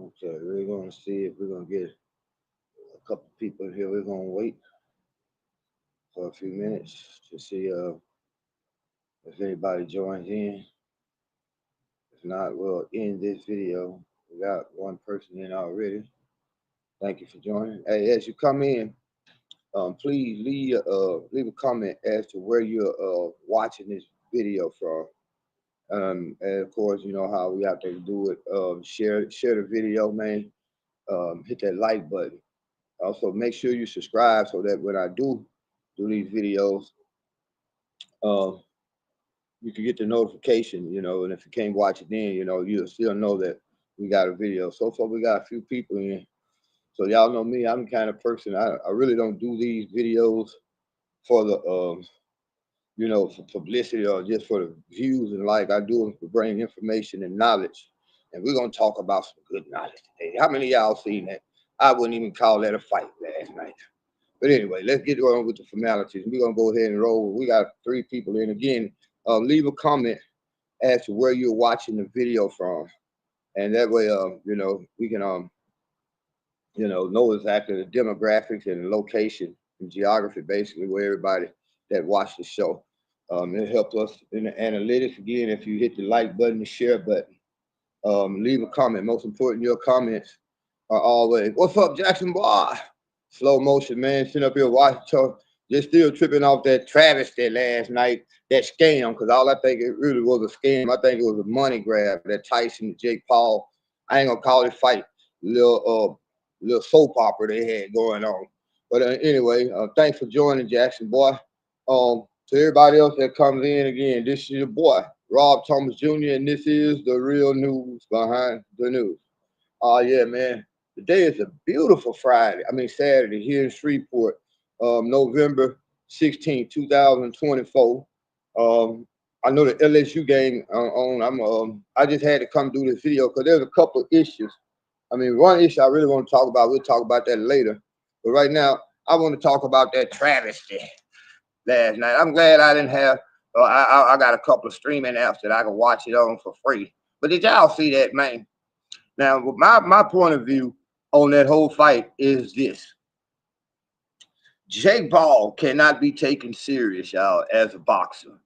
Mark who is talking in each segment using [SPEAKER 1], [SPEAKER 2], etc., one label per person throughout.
[SPEAKER 1] Okay, we're gonna see if we're gonna get a couple people in here. We're gonna wait for a few minutes to see if anybody joins in. If not, we'll end this video. We got one person in already. Thank you for joining. Hey, as you come in, please leave a comment as to where you're watching this video from. And of course, you know how we have to do it. Share the video, man. Hit that like button. Also, make sure you subscribe so that when I do these videos, uh, you can get the notification, you know, and if you can't watch it then, you know, you'll still know that we got a video. So far, we got a few people in. So y'all know me, I'm the kind of person, I really don't do these videos for the, you know, for publicity or just for the views and like. I do them to bring information and knowledge. And we're going to talk about some good knowledge today. How many of y'all seen that? I wouldn't even call that a fight last night. But anyway, let's get on with the formalities. We're going to go ahead and roll. We got 3 people in. Again, leave a comment as to where you're watching the video from. And that way, you know, we can, you know exactly the demographics and the location and geography, basically, where everybody that watched the show. It helps us in the analytics. Again, if you hit the like button, the share button, leave a comment. Most important, your comments are always, what's up, Jackson boy? Slow motion, man. Sitting up here watching, just still tripping off that travesty last night, that scam, because all I think it really was a scam. I think it was a money grab, that Tyson Jay Paul. I ain't gonna call it fight. Little soap opera they had going on. But anyway, thanks for joining, Jackson boy. To everybody else that comes in, again, this is your boy, Rob Thomas Jr., and this is the real news behind the news. Oh, yeah, man. Today is a beautiful Friday. I mean, Saturday here in Shreveport, November 16th, 2024. I know the LSU game on. I just had to come do this video because there's a couple of issues. I mean, one issue I really want to talk about, we'll talk about that later. But right now, I want to talk about that travesty last night. I'm glad I didn't have, I got a couple of streaming apps that I can watch it on for free. But did y'all see that, man? Now, my point of view on that whole fight is this. Jake Paul cannot be taken serious, y'all, as a boxer.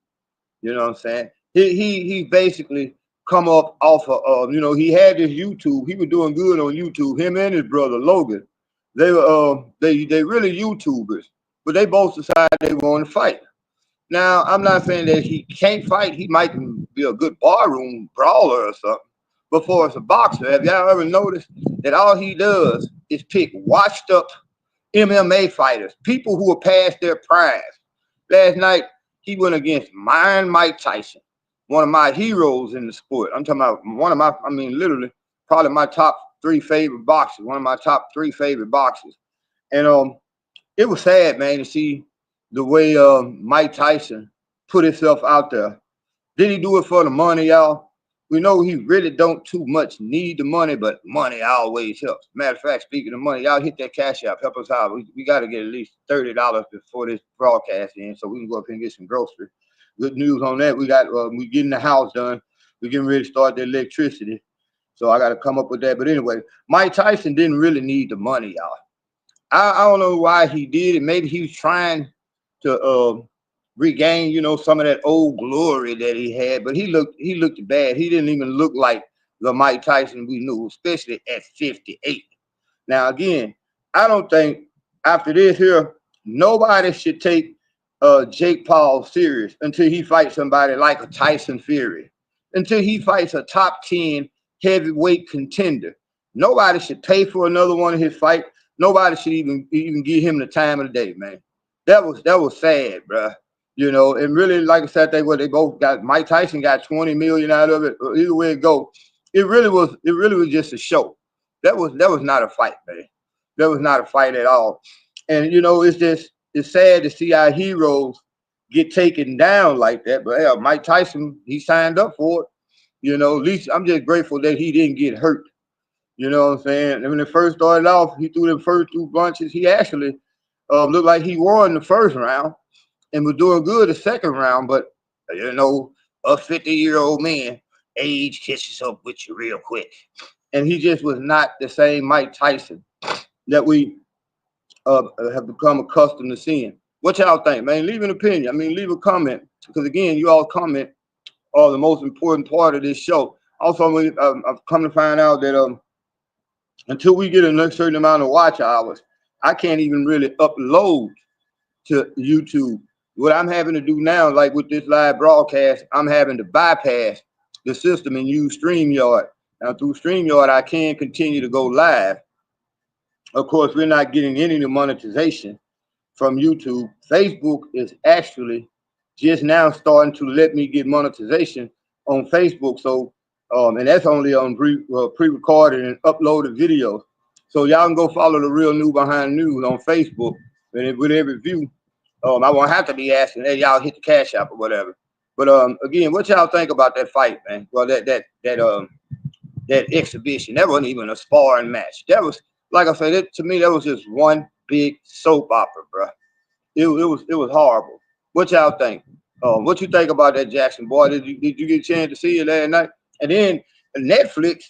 [SPEAKER 1] You know what I'm saying? He basically come up off of, you know, he had this YouTube. He was doing good on YouTube. Him and his brother Logan, they were they really YouTubers, but they both decided they want to fight. Now, I'm not saying that he can't fight. He might be a good barroom brawler or something. But for as a boxer, have y'all ever noticed that all he does is pick washed up MMA fighters, people who are past their prime? Last night, he went against Mike Tyson, one of my heroes in the sport. I'm talking about one of my, I mean, literally, probably my top 3 favorite boxers, one of my top 3 favorite boxers. And it was sad, man, to see the way Mike Tyson put himself out there. Did he do it for the money, y'all? We know he really don't too much need the money, but money always helps. Matter of fact, speaking of money, y'all hit that cash app. Help us out. We got to get at least $30 before this broadcast ends, so we can go up and get some groceries. Good news on that. We getting the house done. We're getting ready to start the electricity. So I got to come up with that. But anyway, Mike Tyson didn't really need the money, y'all. I don't know why he did it. Maybe he was trying to regain, you know, some of that old glory that he had. But he looked bad. He didn't even look like the Mike Tyson we knew, especially at 58. Now, again, I don't think after this here, nobody should take Jake Paul serious until he fights somebody like a Tyson Fury, until he fights a top 10 heavyweight contender. Nobody should pay for another one of his fights. Nobody should even give him the time of the day, man. That was sad, bro. You know, and really, like I said, they both got. Mike Tyson got 20 million out of it. Either way it go, it really was just a show. That was not a fight, man. That was not a fight at all. And you know, it's sad to see our heroes get taken down like that. But hell, Mike Tyson, he signed up for it. You know, at least I'm just grateful that he didn't get hurt. You know what I'm saying? And when it first started off, he threw them first 2 punches. He actually looked like he won the first round and was doing good the second round. But, you know, a 50-year-old man, age catches up with you real quick. and he just was not the same Mike Tyson that we have become accustomed to seeing. What y'all think, man? Leave an opinion. I mean, leave a comment, because again, you all comment are the most important part of this show. Also, I've come to find out that until we get a certain amount of watch hours, I can't even really upload to YouTube. What I'm having to do now, like with this live broadcast, I'm having to bypass the system and use StreamYard. Now, through StreamYard, I can continue to go live. Of course, we're not getting any monetization from YouTube. Facebook is actually just now starting to let me get monetization on Facebook. So, and that's only on pre-recorded and uploaded videos. So y'all can go follow the Real New Behind News on Facebook, and with every view, I won't have to be asking, hey, y'all hit the Cash App or whatever. But again, what y'all think about that fight, man? Well, that exhibition, that wasn't even a sparring match. That was, like I said, to me, that was just one big soap opera, bro. It was horrible. What y'all think? What you think about that, Jackson boy? Did you get a chance to see it last night? And then Netflix,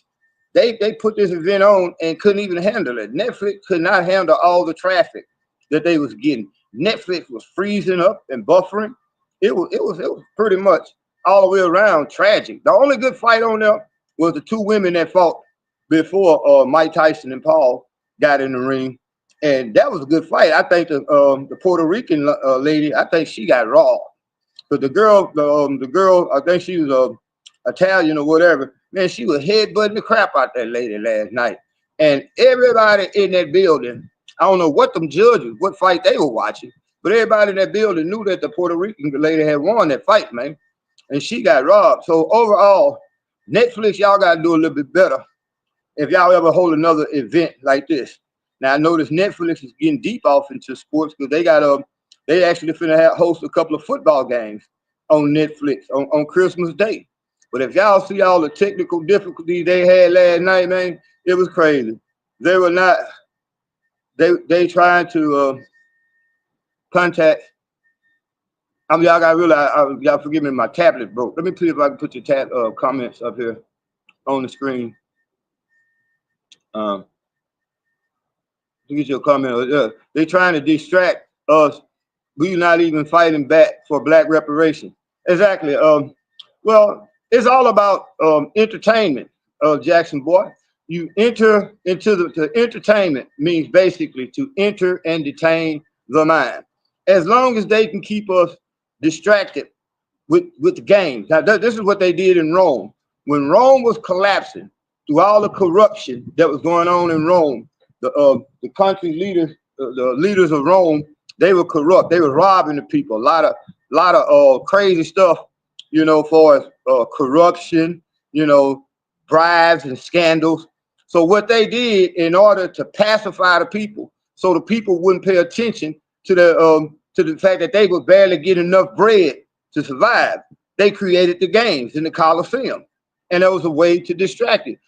[SPEAKER 1] they put this event on and couldn't even handle it. Netflix could not handle all the traffic that they was getting. Netflix was freezing up and buffering. It was pretty much all the way around tragic. The only good fight on there was the two women that fought before Mike Tyson and Paul got in the ring. And that was a good fight. I think the Puerto Rican lady, I think she got robbed. But the girl, I think she was Italian or whatever. Man, she was headbutting the crap out that lady last night. And everybody in that building, I don't know what them judges, what fight they were watching, but everybody in that building knew that the Puerto Rican lady had won that fight, man. And she got robbed. So overall, Netflix, y'all got to do a little bit better if y'all ever hold another event like this. Now I notice Netflix is getting deep off into sports because they actually finna host a couple of football games on Netflix on Christmas Day. But if y'all see all the technical difficulties they had last night, man, it was crazy. They were not. They trying to contact. I mean, y'all got to realize, y'all forgive me, my tablet broke. Let me see if I can put your comments up here on the screen. To get your comment, they're trying to distract us. We're not even fighting back for black reparation. Exactly. Well, it's all about entertainment, Jackson boy. You enter into the entertainment means basically to enter and detain the mind. As long as they can keep us distracted with the games. Now, this is what they did in Rome. When Rome was collapsing through all the corruption that was going on in Rome, the country leaders, the leaders of Rome, they were corrupt. They were robbing the people. A lot of crazy stuff, for corruption, bribes and scandals. So what they did in order to pacify the people, so the people wouldn't pay attention to the fact that they would barely get enough bread to survive, they created the games in the Colosseum, and that was a way to distract it.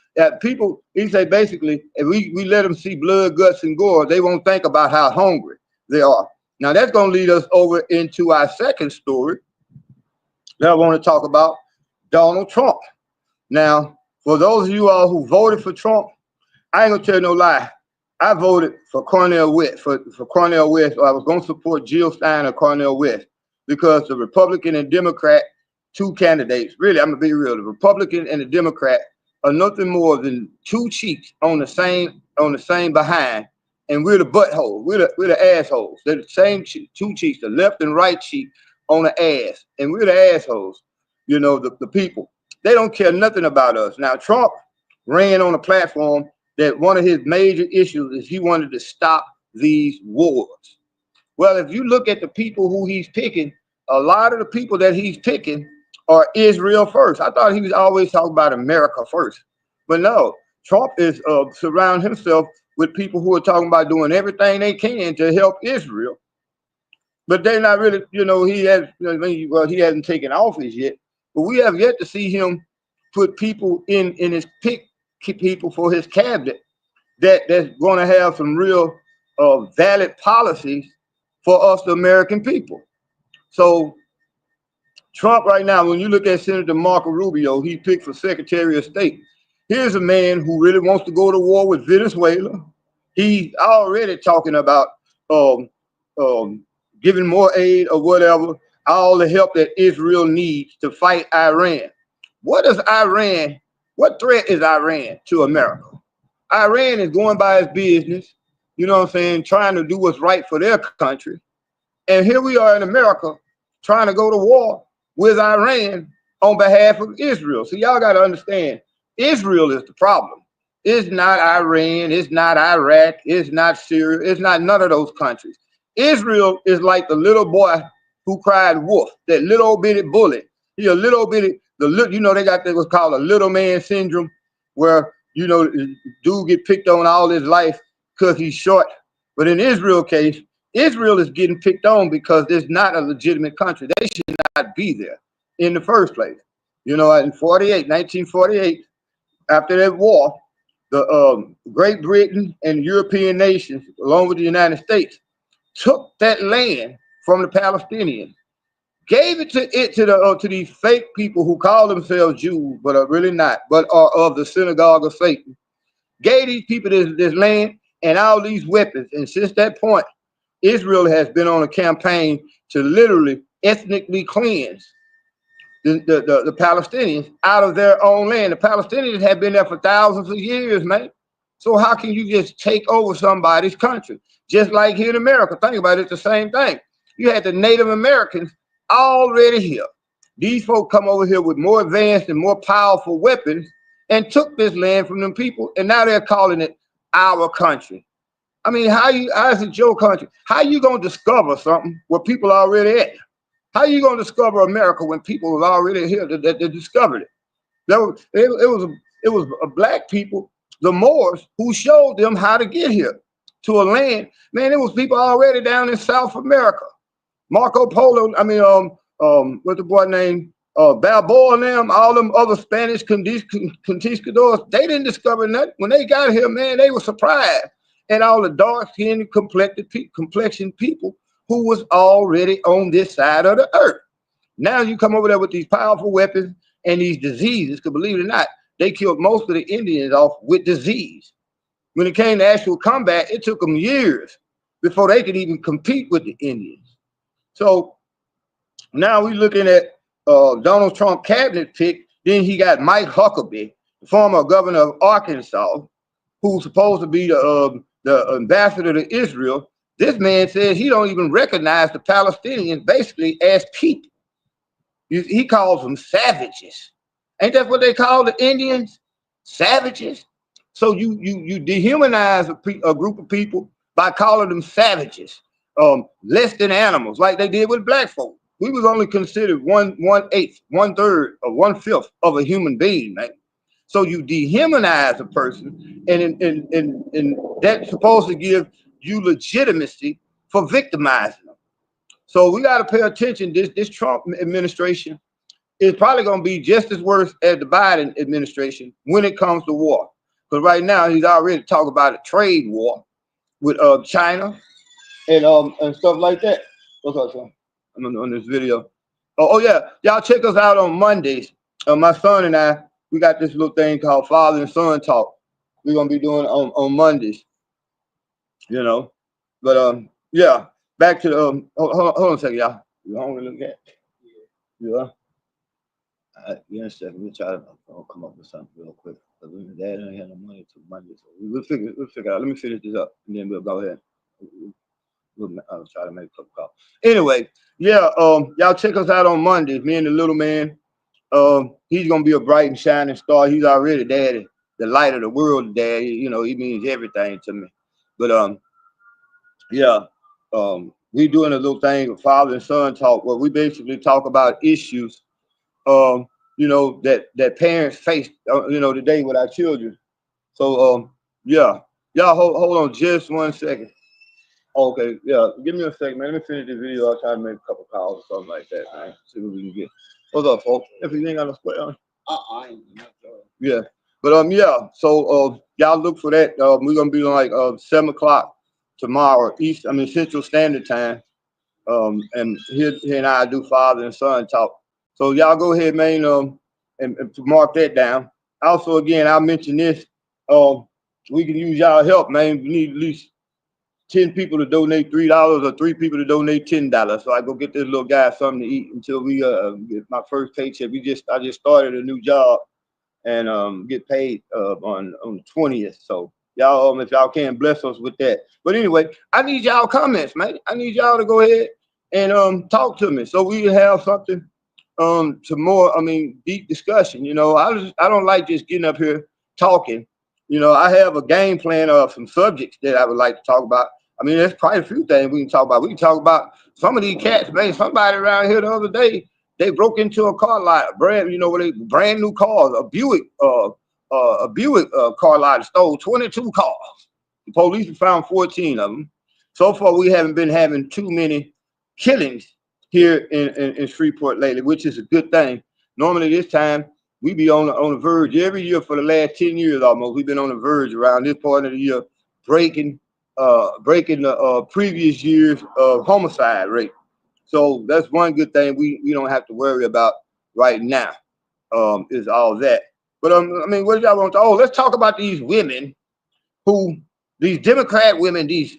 [SPEAKER 1] People, he say basically, if we let them see blood, guts, and gore, they won't think about how hungry they are. Now that's going to lead us over into our second story that I want to talk about, Donald Trump. Now, for those of you all who voted for Trump, I ain't gonna tell you no lie. I voted for Cornel West. For Cornel West, I was gonna support Jill Stein or Cornel West because the Republican and Democrat, two candidates, really, I'm gonna be real, the Republican and the Democrat are nothing more than two cheeks on the same behind, and we're the butthole, we're the assholes. They're the same two cheeks, the left and right cheek on the ass, and we're the assholes, the people. They don't care nothing about us. Now, Trump ran on a platform that one of his major issues is he wanted to stop these wars. Well, if you look at the people who he's picking, a lot of the people that he's picking are Israel first. I thought he was always talking about America first. But no, Trump is surrounding himself with people who are talking about doing everything they can to help Israel. But they're not really, he hasn't taken office yet. But we have yet to see him put people in his people for his cabinet that's going to have some real valid policies for us, the American people. So Trump right now, when you look at Senator Marco Rubio, he picked for Secretary of State. Here's a man who really wants to go to war with Venezuela. He's already talking about um, giving more aid or whatever, all the help that Israel needs to fight Iran. What threat is Iran to America? Iran is going by its business, you know what I'm saying, trying to do what's right for their country. And here we are in America trying to go to war with Iran on behalf of Israel. So y'all got to understand, Israel is the problem. It's not Iran, it's not Iraq, it's not Syria, it's not none of those countries. Israel is like the little boy who cried wolf, that little bitty bully. He a little bitty, you know, they got what's called a little man syndrome, where, you know, dude get picked on all his life because he's short. But in Israel case, Israel is getting picked on because there's not a legitimate country. They should not be there in the first place. You know, in 1948, after that war, the Great Britain and European nations, along with the United States, took that land from the Palestinians, gave it to these fake people who call themselves Jews, but are really not, but are of the synagogue of Satan. Gave these people this land and all these weapons. And since that point, Israel has been on a campaign to literally ethnically cleanse the Palestinians out of their own land. The Palestinians have been there for thousands of years, man. So how can you just take over somebody's country? Just like here in America, think about it, it's the same thing. You had the Native Americans already here. These folk come over here with more advanced and more powerful weapons and took this land from them people, and now they're calling it our country. I mean, how is it your country? How you gonna discover something where people are already at? How you gonna discover America when people are already here that discovered it? It was black people, the Moors, who showed them how to get here to a land. Man, it was people already down in South America. Marco Polo, what's the boy name? Balboa and them, all them other Spanish conquistadors, they didn't discover nothing. When they got here, man, they were surprised. And all the dark-skinned, complexion people who was already on this side of the earth. Now you come over there with these powerful weapons and these diseases, because believe it or not, they killed most of the Indians off with disease. When it came to actual combat, it took them years before they could even compete with the Indians. So now we're looking at Donald Trump cabinet pick. Then he got Mike Huckabee, the former governor of Arkansas, who's supposed to be the ambassador to Israel. This man says he don't even recognize the Palestinians basically as people. He calls them savages. Ain't that what they call the Indians? Savages. So you dehumanize a group of people by calling them savages, less than animals, like they did with black folk. We was only considered 1/8, 1/3, or 1/5 of a human being, man. So you dehumanize a person, and that's supposed to give you legitimacy for victimizing them. So we got to pay attention. This Trump administration is probably going to be just as worse as the Biden administration when it comes to war. Because right now he's already talking about a trade war with China and stuff like that. What's up, son? I'm on this video. Oh yeah, y'all check us out on Mondays. My son and I, we got this little thing called Father and Son Talk. We're gonna be doing on Mondays, you know. But yeah, back to the hold on a second, y'all. You hungry? Look at yeah. Give me a second. We'll try to come up with something real quick. Because Dad ain't had no money to Monday, so we'll figure it out. Let me finish this up, and then we'll go ahead. We'll try to make a couple calls. Anyway, yeah, y'all check us out on Mondays. Me and the little man. He's gonna be a bright and shining star. He's already daddy, the light of the world, daddy. You know, he means everything to me. But yeah, we doing a little thing of father and son talk, where we basically talk about issues, you know, that parents face, you know, today with our children. So yeah, y'all hold on just 1 second. Okay, yeah, give me a second, man. Let me finish this video. I'll try to make a couple calls or something like that, man. See what we can get. What's up, folks? If you ain't got no square on. Yeah. But yeah, so y'all look for that. We're gonna be on like 7 o'clock tomorrow, Central Standard Time. And here and I do father and son talk. So y'all go ahead, man, and mark that down. Also, again, I'll mention this. We can use y'all help, man. We need at least 10 people to donate $3 or 3 people to donate $10. So I go get this little guy something to eat until we get my first paycheck. I just started a new job and get paid on the 20th. So y'all, if y'all can bless us with that. But anyway, I need y'all comments, man. I need y'all to go ahead and talk to me so we can have something to more, deep discussion. I don't like just getting up here talking. I have a game plan of some subjects that I would like to talk about. There's quite a few things we can talk about. We can talk about some of these cats, man. Somebody around here the other day, they broke into a car lot, brand new cars, a Buick car lot, stole 22 cars. The police found 14 of them. So far, we haven't been having too many killings here in Shreveport lately, which is a good thing. Normally, this time we be on the verge every year for the last 10 years almost. We've been on the verge around this part of the year, breaking the previous year's homicide rate. So that's one good thing we don't have to worry about right now. Is all that. But what y'all want to? Oh, let's talk about these women these Democrat women, these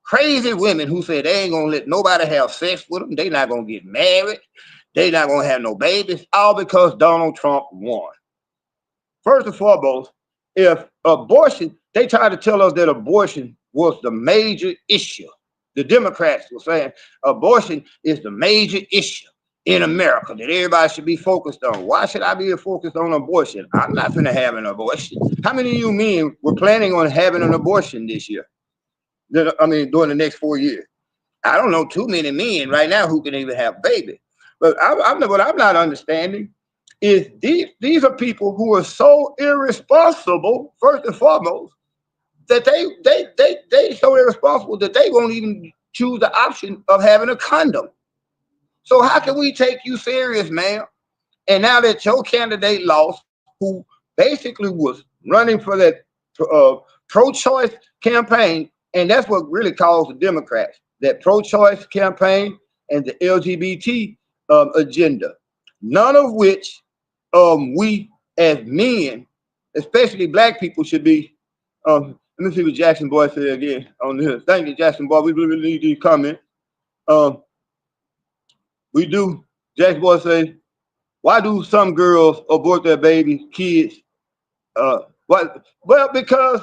[SPEAKER 1] crazy women who say they ain't gonna let nobody have sex with them. They not gonna get married. They not gonna have no babies. All because Donald Trump won. First and foremost, if abortion, they tried to tell us that abortion was the major issue. The Democrats were saying abortion is the major issue in America that everybody should be focused on. Why should I be focused on abortion? I'm not going to have an abortion. How many of you men were planning on having an abortion this year? During the next 4 years. I don't know too many men right now who can even have babies. But what I'm not understanding is these are people who are so irresponsible, first and foremost, that they so irresponsible that they won't even choose the option of having a condom. So how can we take you serious, man? And now that your candidate lost, who basically was running for that pro-choice campaign, and that's what really caused the Democrats, that pro-choice campaign and the LGBT agenda, none of which we as men, especially black people, should be. Let me see what Jackson Boy said again on this. Thank you, Jackson Boy. We really need these comments. We do. Jackson Boy say, why do some girls abort their babies, kids? What? Well, because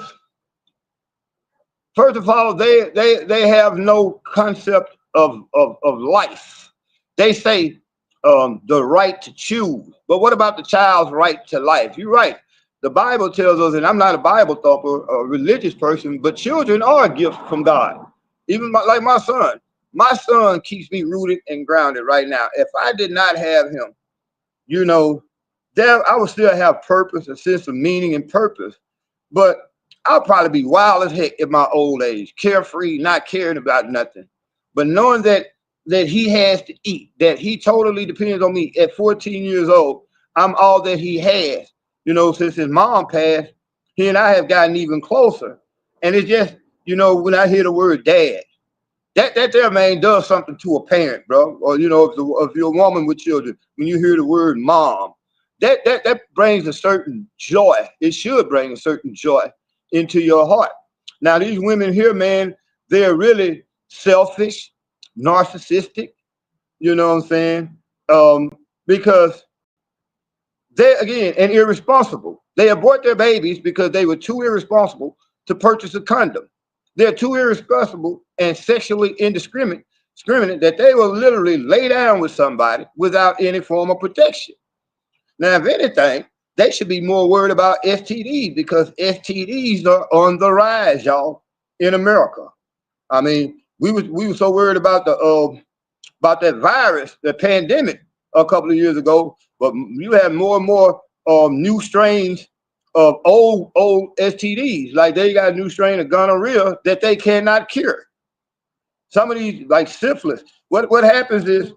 [SPEAKER 1] first of all, they have no concept of life. They say the right to choose, but what about the child's right to life? You're right. The Bible tells us, and I'm not a Bible thumper, a religious person, but children are a gift from God. Even like my son. My son keeps me rooted and grounded right now. If I did not have him, I would still have purpose, a sense of meaning and purpose. But I'll probably be wild as heck in my old age, carefree, not caring about nothing. But knowing that he has to eat, that he totally depends on me at 14 years old, I'm all that he has. Since his mom passed, he and I have gotten even closer. And it's just, when I hear the word dad, that there, man, does something to a parent, bro. Or, if you're a woman with children, when you hear the word mom, that brings a certain joy. It should bring a certain joy into your heart. Now, these women here, man, they're really selfish, narcissistic, you know what I'm saying? Because they, again, and irresponsible. They abort their babies because they were too irresponsible to purchase a condom. They're too irresponsible and sexually indiscriminate that they will literally lay down with somebody without any form of protection. Now, if anything, they should be more worried about STDs because STDs are on the rise, y'all, in America. We were so worried about that virus, the pandemic, a couple of years ago, but you have more and more new strains of old STDs. Like they got a new strain of gonorrhea that they cannot cure. Some of these, like syphilis, what happens is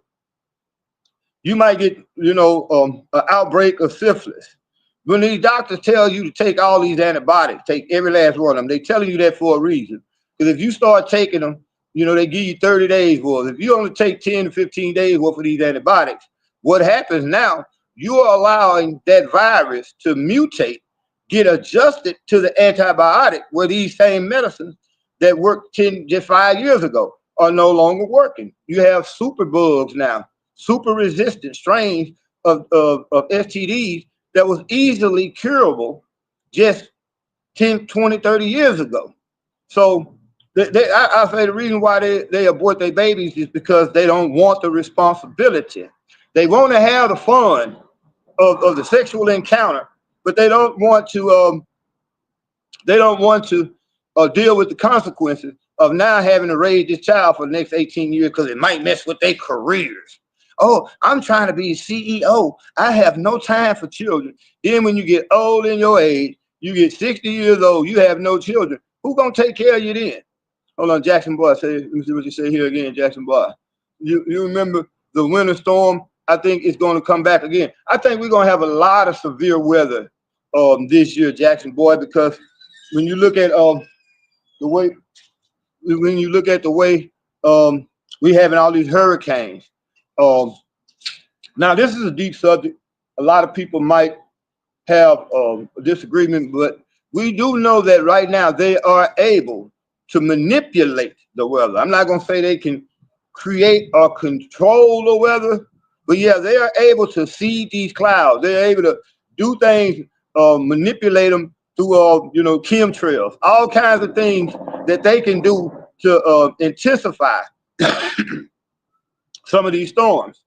[SPEAKER 1] you might get, an outbreak of syphilis. When these doctors tell you to take all these antibiotics, take every last one of them, they telling you that for a reason. Because if you start taking them, they give you 30 days worth. If you only take 10 to 15 days worth of these antibiotics, what happens now, you are allowing that virus to mutate, get adjusted to the antibiotic, where these same medicines that worked just 5 years ago are no longer working. You have super bugs now, super resistant strains of STDs that was easily curable just 10, 20, 30 years ago. So I say the reason why they abort their babies is because they don't want the responsibility. They want to have the fun of the sexual encounter, but they don't want to deal with the consequences of now having to raise this child for the next 18 years because it might mess with their careers. Oh, I'm trying to be CEO. I have no time for children. Then when you get old in your age, you get 60 years old, you have no children. Who gonna take care of you then? Hold on, Jackson Boy. Let me see what you say here again, Jackson Boy. You remember the winter storm? I think it's going to come back again. I think we're going to have a lot of severe weather this year, Jackson Boy, because when you look at the way we having all these hurricanes. Now this is a deep subject. A lot of people might have a disagreement, but we do know that right now they are able to manipulate the weather. I'm not going to say they can create or control the weather, but yeah, they are able to seed these clouds. They're able to do things, manipulate them through, chemtrails, all kinds of things that they can do to intensify some of these storms.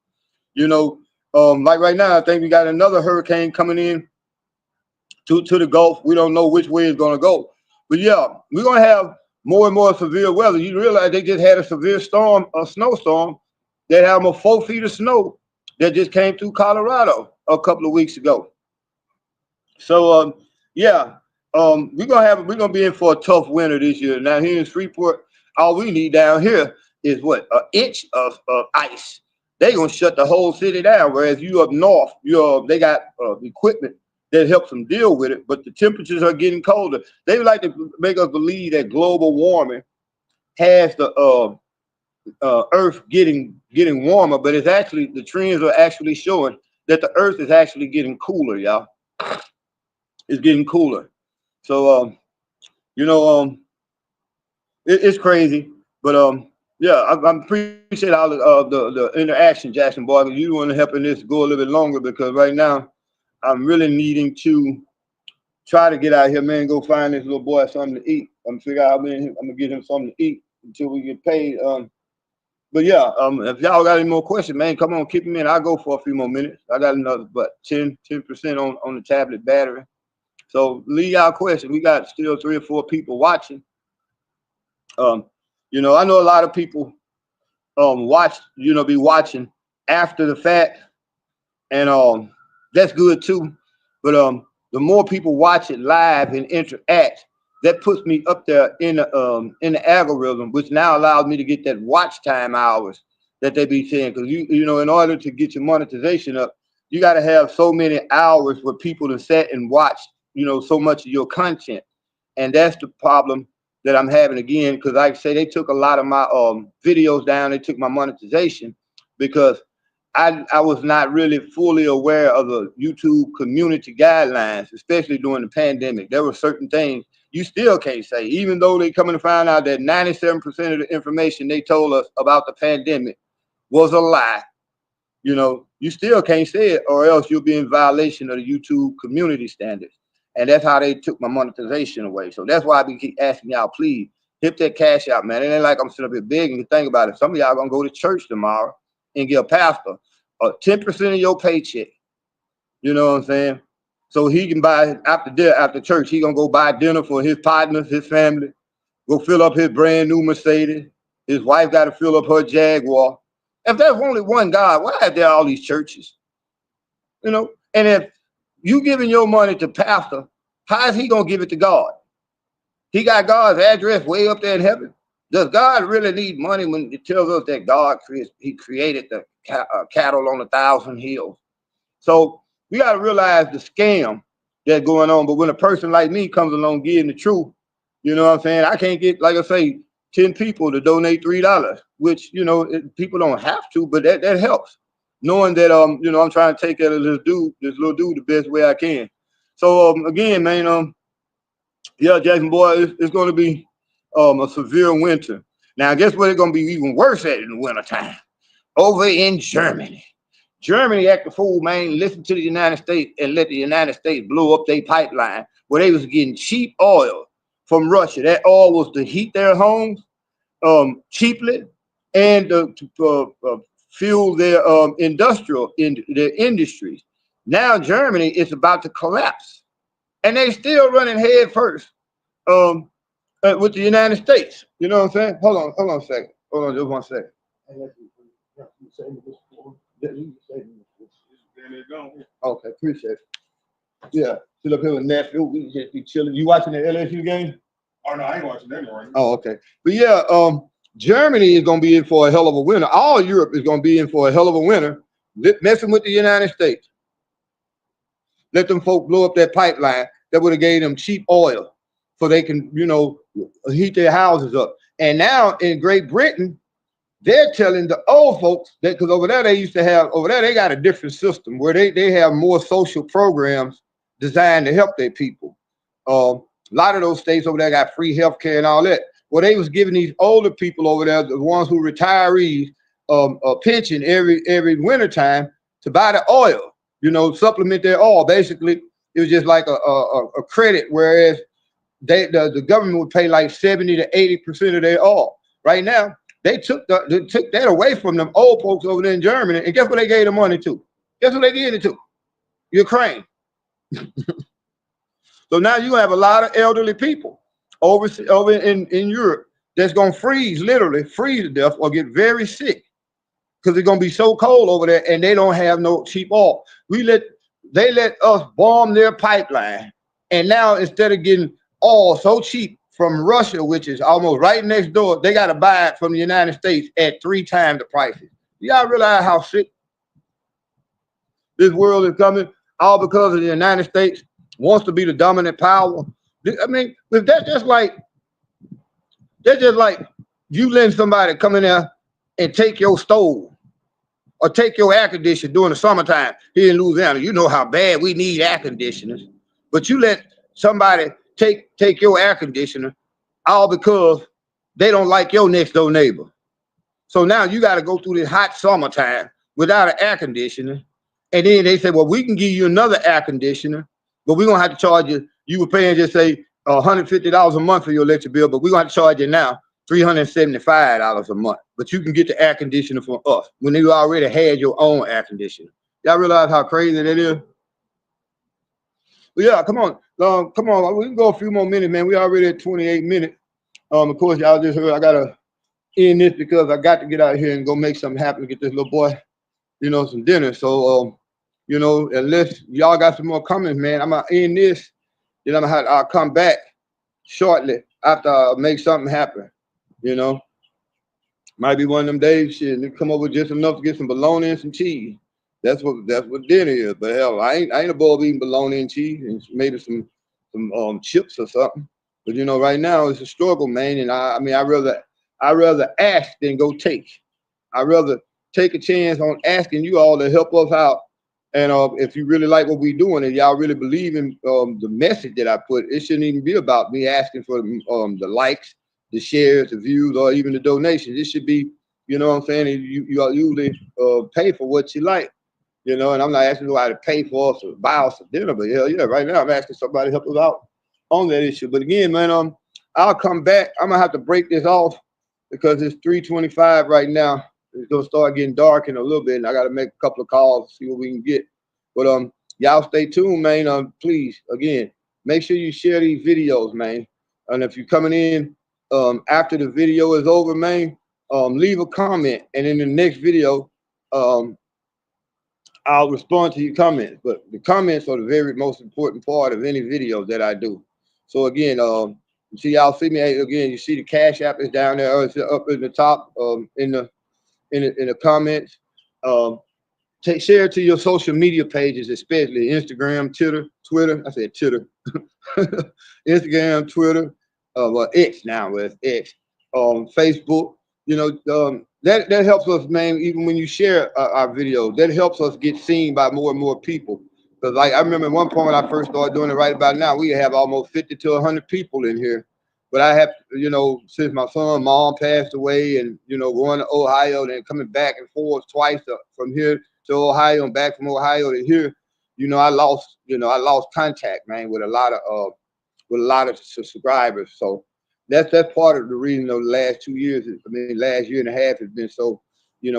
[SPEAKER 1] Like right now, I think we got another hurricane coming in to the Gulf. We don't know which way it's going to go. But yeah, we're going to have more and more severe weather. You realize they just had a severe storm, a snowstorm. They had almost 4 feet of snow that just came through Colorado a couple of weeks ago. So we're gonna be in for a tough winter this year. Now here in Freeport, all we need down here is what, an inch of ice. They're gonna shut the whole city down. Whereas you up north, they got equipment that helps them deal with it, but the temperatures are getting colder. They would like to make us believe that global warming has the Earth getting warmer, but it's actually, the trends are actually showing that the Earth is actually getting cooler, y'all. It's getting cooler. So it's crazy, but I appreciate all the interaction, Jackson Boy. You want to helping this go a little bit longer, because right now I'm really needing to try to get out here, man. Go find this little boy something to eat. I'm gonna figure out, man, I'm gonna get him something to eat until we get paid. But yeah, if y'all got any more questions, man, come on, keep them in. I'll go for a few more minutes. I got another, but 10% on the tablet battery. So leave y'all questions. We got still 3 or 4 people watching. I know a lot of people be watching after the fact, and that's good too. But the more people watch it live and interact, that puts me up there in the algorithm, which now allows me to get that watch time hours that they be saying. Because in order to get your monetization up, you got to have so many hours for people to sit and watch so much of your content. And that's the problem that I'm having again, because like I say, they took a lot of my videos down. They took my monetization because I was not really fully aware of the YouTube community guidelines, especially during the pandemic. There were certain things you still can't say, even though they coming to find out that 97% of the information they told us about the pandemic was a lie. You still can't say it, or else you'll be in violation of the YouTube community standards. And that's how they took my monetization away. So that's why I keep asking y'all, please hit that cash out, man. It ain't like I'm sitting up here begging you. Think about it. Some of y'all gonna go to church tomorrow and get a pastor 10% of your paycheck. You know what I'm saying? So he can buy after church. He gonna go buy dinner for his partners, his family. Go fill up his brand new Mercedes. His wife got to fill up her Jaguar. If there's only one God, why are there all these churches? And if you giving your money to pastor, how is he gonna give it to God? He got God's address way up there in heaven. Does God really need money when it tells us that God created the cattle on 1,000 hills? So we got to realize the scam that's going on. But when a person like me comes along giving the truth, you know what I'm saying? I can't get, like I say, 10 people to donate $3, which, people don't have to, but that helps. knowing that you know, I'm trying to take care of this little dude the best way I can. So again, man, yeah, Jackson boy, it's going to be a severe winter. Now, guess what? It's going to be even worse at in the wintertime over in Germany. Germany act the fool, man. Listen to the United States and let the United States blow up their pipeline where they was getting cheap oil from Russia. That oil was to heat their homes cheaply and to fuel their their industries. Now Germany is about to collapse, and they still running head first um, with the United States. You know what I'm saying? Hold on a second. Hold on just one second. Okay, appreciate it. Yeah, sit up here with nephew. We just be chilling. You watching the LSU game?
[SPEAKER 2] Oh no, I ain't watching that right now.
[SPEAKER 1] Oh, okay. But yeah, Germany is going to be in for a hell of a winter. All Europe is going to be in for a hell of a winter, messing with the United States. Let them folk blow up that pipeline that would have gave them cheap oil so they can, you know, heat their houses up. And now in Great Britain, they're telling the old folks that, because over there they got a different system where they have more social programs designed to help their people. A lot of those states over there got free health care and all that. Well, they was giving these older people over there, the ones who retirees, a pension every wintertime to buy the oil, you know, supplement their oil. Basically, it was just like a credit, whereas the government would pay like 70 to 80% of their oil. Right now, they took that away from them old folks over there in Germany, and guess what they gave the money to? Guess what they gave it to? Ukraine. So now you have a lot of elderly people over in Europe that's gonna literally freeze to death or get very sick because it's gonna be so cold over there, and they don't have no cheap oil. They let us bomb their pipeline, and now instead of getting oil so cheap from Russia, which is almost right next door, they got to buy it from the United States at 3 times the prices. Y'all realize how sick this world is coming? All because of the United States wants to be the dominant power. I mean, if that's just like you letting somebody come in there and take your stove or take your air conditioner during the summertime here in Louisiana. You know how bad we need air conditioners, but you let somebody take your air conditioner all because they don't like your next door neighbor. So now you got to go through this hot summertime without an air conditioner. And then they say, well, we can give you another air conditioner, but we're going to have to charge you. You were paying just say $150 a month for your electric bill, but we're going to charge you now $375 a month. But you can get the air conditioner from us when you already had your own air conditioner. Y'all realize how crazy that is? But yeah, come on. We can go a few more minutes, man. We already at 28 minutes. Of course, y'all just heard I got to end this because I got to get out here and go make something happen to get this little boy, you know, some dinner. So, you know, unless y'all got some more comments, man, I'm going to end this. Then I'll come back shortly after I make something happen, you know. Might be one of them days, shit, they come up with just enough to get some bologna and some cheese. That's what dinner is. But hell, I ain't above eating bologna and cheese and maybe some chips or something. But you know, right now it's a struggle, man. And I mean, I rather ask than go take. I rather take a chance on asking you all to help us out. And if you really like what we're doing and y'all really believe in the message that I put, it shouldn't even be about me asking for the likes, the shares, the views, or even the donations. It should be, you know what I'm saying? You all usually pay for what you like, you know, and I'm not asking nobody to pay for us or buy us a dinner, but yeah, right now I'm asking somebody to help us out on that issue. But again, man, I'll come back. I'm gonna have to break this off because it's 3:25 right now. It's gonna start getting dark in a little bit, and I gotta make a couple of calls, see what we can get. But y'all stay tuned, man. Please, again, make sure you share these videos, man. And if you're coming in after the video is over, man, leave a comment, and in the next video, I'll respond to your comments. But the comments are the very most important part of any video that I do. So again, you see, y'all see me again. You see the Cash App is down there, or it's up in the top, in the comments. Share it to your social media pages, especially Instagram, Twitter. I said Twitter, Instagram, Twitter, well, X now with X, Facebook. You know, that helps us, man. Even when you share our videos, that helps us get seen by more and more people. Because like I remember at one point when I first started doing it, right about now, we have almost 50 to 100 people in here. But I have, since my son, mom passed away, and going to Ohio, then coming back and forth twice from here to Ohio and back from Ohio to here, I lost contact, man, with a lot of subscribers. So that's part of the reason. The last 2 years, last year and a half has been so,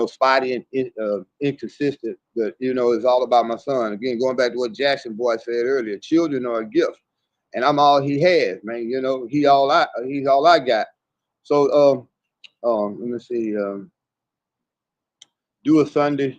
[SPEAKER 1] spotty and inconsistent. But it's all about my son. Again, going back to what Jackson boy said earlier, children are a gift, and I'm all he has, man. He's all I got. So let me see. Do a Sunday.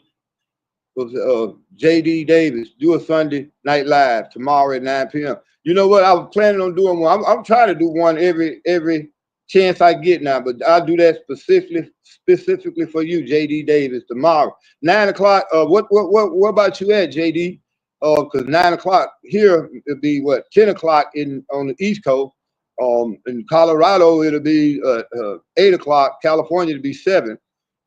[SPEAKER 1] JD Davis, do a Sunday night live tomorrow at 9 p.m. You know what? I was planning on doing one. I'm trying to do one every chance I get now, but I'll do that specifically for you, JD Davis, tomorrow. 9 o'clock. What about you at, JD? Because 9 o'clock here it'll be what, 10 o'clock on the East Coast. In Colorado it'll be 8 o'clock. California it'll be 7.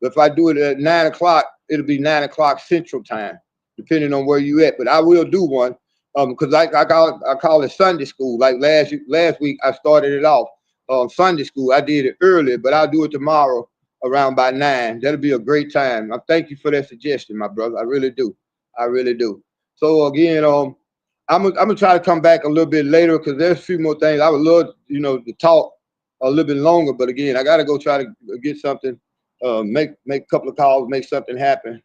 [SPEAKER 1] But if I do it at 9 o'clock, it'll be 9 o'clock Central Time, depending on where you at. But I will do one because I call it Sunday school. Like last week, I started it off Sunday school. I did it early, but I'll do it tomorrow around by 9. That'll be a great time. I thank you for that suggestion, my brother. I really do. I really do. So again, I'm gonna try to come back a little bit later because there's a few more things I would love, to talk a little bit longer. But again, I got to go try to get something. Make a couple of calls, make something happen.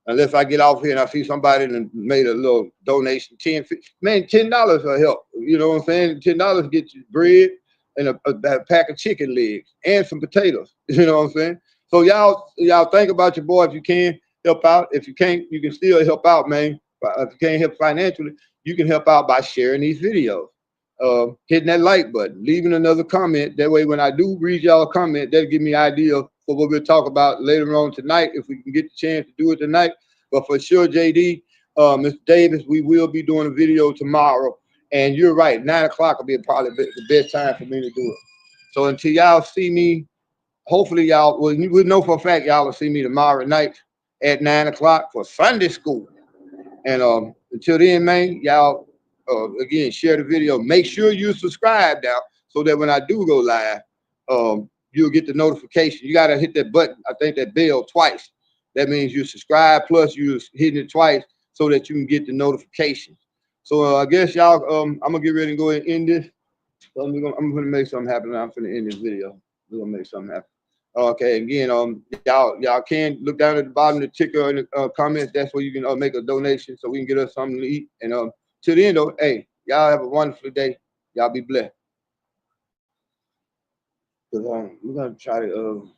[SPEAKER 1] Unless I get off here and I see somebody and made a little donation, $10 will help. You know what I'm saying? $10 get you bread and a pack of chicken legs and some potatoes. You know what I'm saying? So y'all think about your boy. If you can help out, if you can't, you can still help out, man. If you can't help financially, you can help out by sharing these videos. Hitting that like button, leaving another comment. That way, when I do read y'all comment, that'll give me an idea for what we'll talk about later on tonight, if we can get the chance to do it tonight. But for sure, JD, Mr. Davis, we will be doing a video tomorrow. And you're right, 9 o'clock will be probably the best time for me to do it. So until y'all see me, hopefully y'all, we know for a fact y'all will see me tomorrow night at 9 o'clock for Sunday school. And until then, man, y'all, again, share the video. Make sure you subscribe now so that when I do go live, you'll get the notification. You got to hit that button, I think that bell twice. That means you subscribe plus you're hitting it twice so that you can get the notification. So I guess y'all, I'm going to get ready and go ahead and end this. So I'm going to make something happen. I'm going to end this video. We're going to make something happen. Okay, again, y'all can look down at the bottom of the ticker in the comments. That's where you can make a donation so we can get us something to eat. And till the end, though, hey, y'all have a wonderful day. Y'all be blessed. Because we're gonna try to